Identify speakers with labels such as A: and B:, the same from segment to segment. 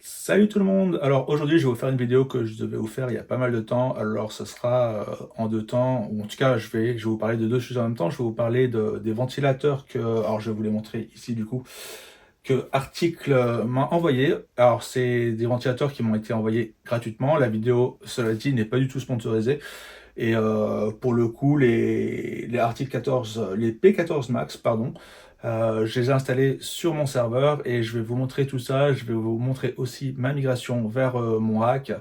A: Salut tout le monde! Alors aujourd'hui, je vais vous faire une vidéo que je devais vous faire il y a pas mal de temps. Alors ce sera, en 2 temps, ou en tout cas je vais vous parler de 2 choses en même temps. Je vais vous parler des ventilateurs alors je vais vous les montrer ici du coup, que Article, m'a envoyé. Alors c'est des ventilateurs qui m'ont été envoyés gratuitement. La vidéo, cela dit, n'est pas du tout sponsorisée et pour le coup, les Arctic 14, les P14 Max, pardon, je les ai installés sur mon serveur et je vais vous montrer tout ça. Je vais vous montrer aussi ma migration vers mon rack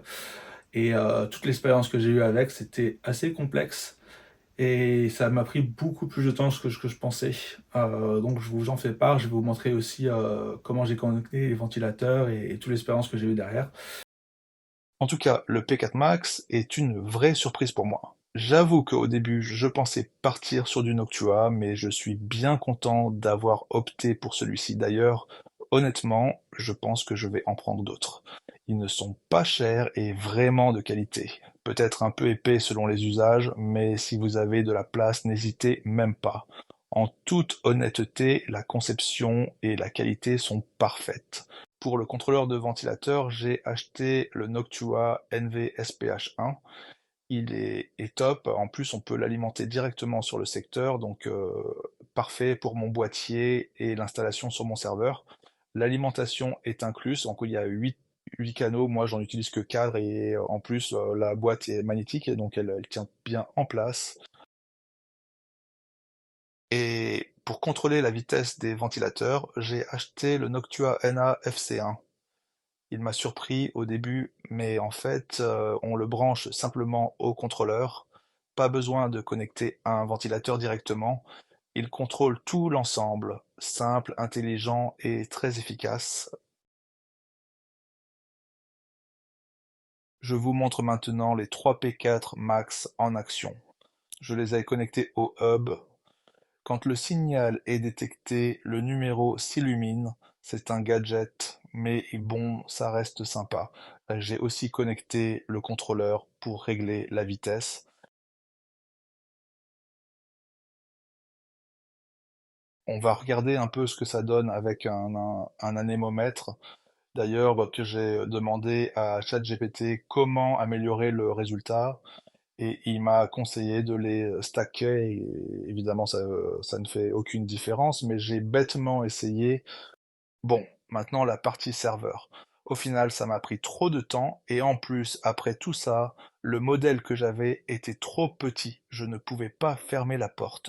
A: et toute l'expérience que j'ai eue avec. C'était assez complexe et ça m'a pris beaucoup plus de temps que je pensais. Donc je vous en fais part. Je vais vous montrer aussi comment j'ai connecté les ventilateurs et toute l'expérience que j'ai eue derrière. En tout cas, le P4 Max est une vraie surprise pour moi. J'avoue qu'au début, je pensais partir sur du Noctua, mais je suis bien content d'avoir opté pour celui-ci. D'ailleurs, honnêtement, je pense que je vais en prendre d'autres. Ils ne sont pas chers et vraiment de qualité. Peut-être un peu épais selon les usages, mais si vous avez de la place, n'hésitez même pas. En toute honnêteté, la conception et la qualité sont parfaites. Pour le contrôleur de ventilateur, j'ai acheté le Noctua NV-SPH1. Il est top. En plus, on peut l'alimenter directement sur le secteur, donc parfait pour mon boîtier et l'installation sur mon serveur. L'alimentation est incluse, donc il y a 8 canaux. Moi, j'en utilise que 4 et en plus, la boîte est magnétique et donc elle tient bien en place. Et pour contrôler la vitesse des ventilateurs, j'ai acheté le Noctua NA FC1. Il m'a surpris au début, mais en fait, on le branche simplement au contrôleur. Pas besoin de connecter un ventilateur directement. Il contrôle tout l'ensemble, simple, intelligent et très efficace. Je vous montre maintenant les 3 P4 Max en action. Je les ai connectés au hub. Quand le signal est détecté, le numéro s'illumine. C'est un gadget, mais bon, ça reste sympa. J'ai aussi connecté le contrôleur pour régler la vitesse. On va regarder un peu ce que ça donne avec un anémomètre. D'ailleurs, que j'ai demandé à ChatGPT comment améliorer le résultat. Et il m'a conseillé de les stacker. Et évidemment, ça ne fait aucune différence, mais j'ai bêtement essayé. Bon, maintenant la partie serveur. Au final, ça m'a pris trop de temps et en plus, après tout ça, le modèle que j'avais était trop petit. Je ne pouvais pas fermer la porte.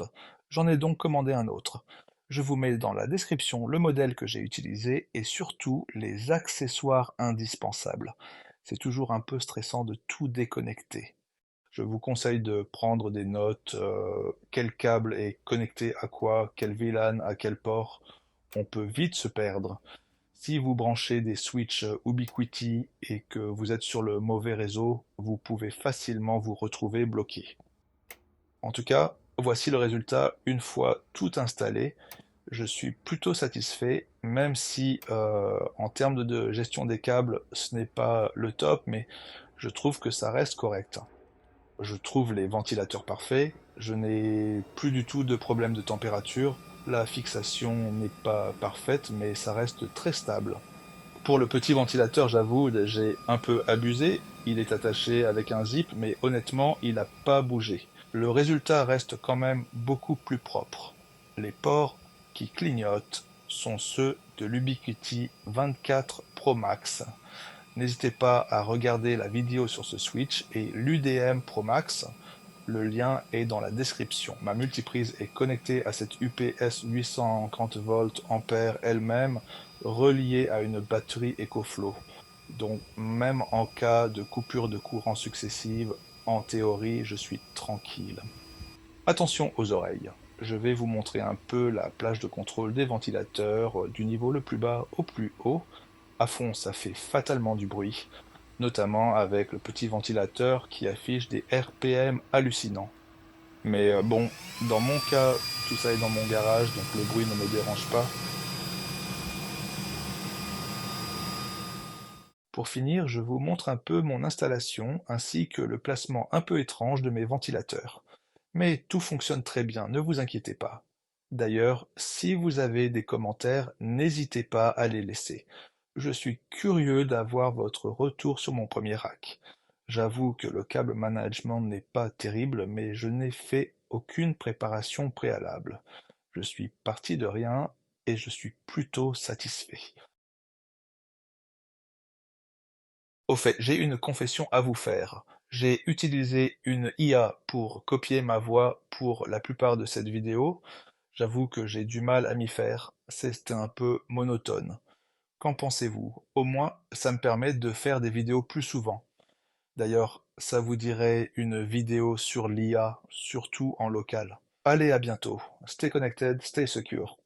A: J'en ai donc commandé un autre. Je vous mets dans la description le modèle que j'ai utilisé et surtout les accessoires indispensables. C'est toujours un peu stressant de tout déconnecter. Je vous conseille de prendre des notes, quel câble est connecté à quoi, quel VLAN à quel port. On peut vite se perdre. Si vous branchez des switches Ubiquiti et que vous êtes sur le mauvais réseau, vous pouvez facilement vous retrouver bloqué. En tout cas, voici le résultat une fois tout installé. Je suis plutôt satisfait, même si en termes de gestion des câbles, ce n'est pas le top, mais je trouve que ça reste correct. Je trouve les ventilateurs parfaits, je n'ai plus du tout de problème de température, la fixation n'est pas parfaite mais ça reste très stable. Pour le petit ventilateur, j'avoue, j'ai un peu abusé, il est attaché avec un zip mais honnêtement il n'a pas bougé. Le résultat reste quand même beaucoup plus propre. Les ports qui clignotent sont ceux de l'Ubiquiti 24 Pro Max. N'hésitez pas à regarder la vidéo sur ce switch et l'UDM Pro Max, le lien est dans la description. Ma multiprise est connectée à cette UPS 850 volts ampères elle-même, reliée à une batterie EcoFlow. Donc même en cas de coupure de courant successive, en théorie, je suis tranquille. Attention aux oreilles. Je vais vous montrer un peu la plage de contrôle des ventilateurs du niveau le plus bas au plus haut. À fond, ça fait fatalement du bruit, notamment avec le petit ventilateur qui affiche des RPM hallucinants. Mais bon, dans mon cas, tout ça est dans mon garage, donc le bruit ne me dérange pas. Pour finir, je vous montre un peu mon installation ainsi que le placement un peu étrange de mes ventilateurs. Mais tout fonctionne très bien, ne vous inquiétez pas. D'ailleurs, si vous avez des commentaires, n'hésitez pas à les laisser. Je suis curieux d'avoir votre retour sur mon premier hack. J'avoue que le câble management n'est pas terrible, mais je n'ai fait aucune préparation préalable. Je suis parti de rien et je suis plutôt satisfait. Au fait, j'ai une confession à vous faire. J'ai utilisé une IA pour copier ma voix pour la plupart de cette vidéo. J'avoue que j'ai du mal à m'y faire. C'est un peu monotone. Qu'en pensez-vous? Au moins, ça me permet de faire des vidéos plus souvent. D'ailleurs, ça vous dirait une vidéo sur l'IA, surtout en local. Allez, à bientôt. Stay connected, stay secure.